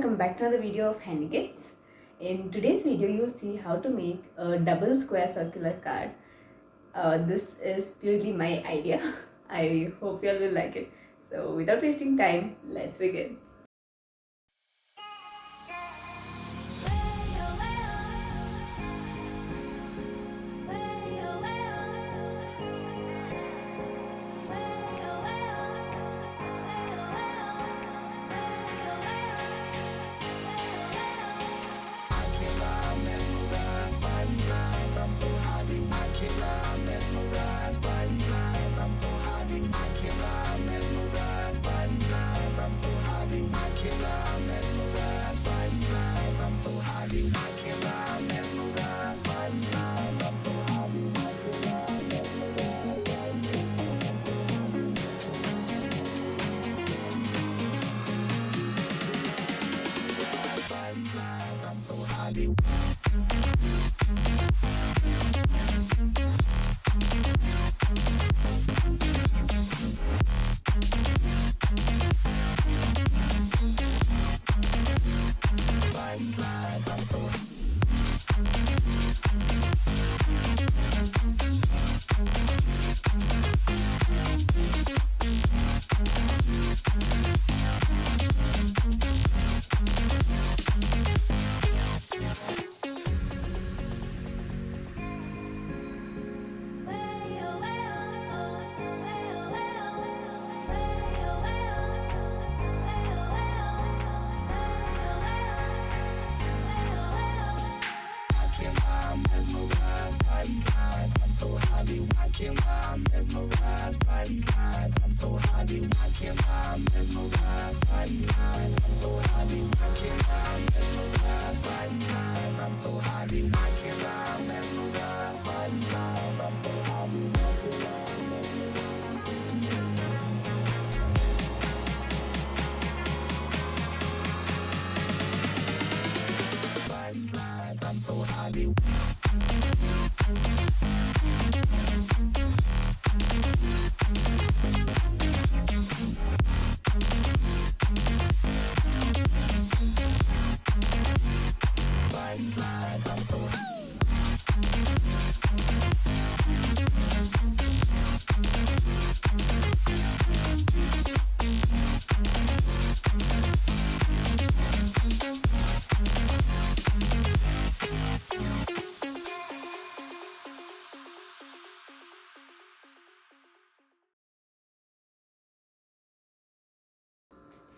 welcome back to another video of Handy Kits. In today's video, you'll see how to make a double square circular card. This is purely my idea. I hope you all will like it. So without wasting time, let's begin.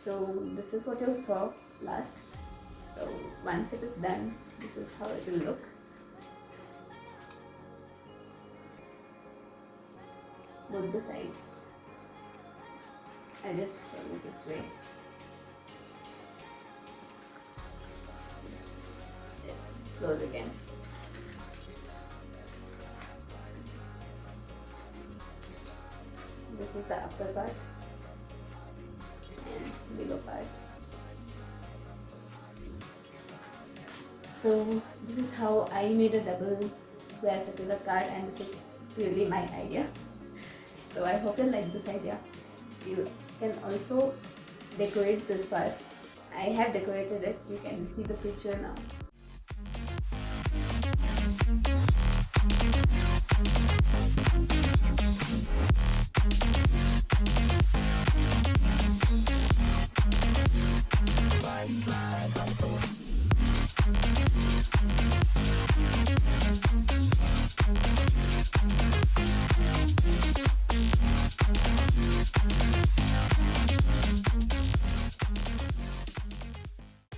So this is what you saw last. So once it is done, this is how it will look. Both the sides. I just show you this way. Yes, close again. This is the upper part. Below part. So this is how I made a double square circular card, and this is purely my idea. So I hope you like this idea. You can also decorate this part. I have decorated it. You can see the picture now.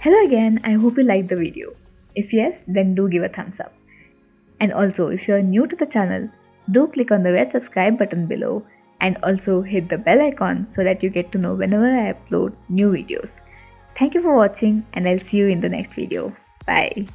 Hello again, I hope you liked the video. If yes, then do give a thumbs up. And also, if you are new to the channel, do click on the red subscribe button below and also hit the bell icon so that you get to know whenever I upload new videos. Thank you for watching, and I'll see you in the next video. Bye.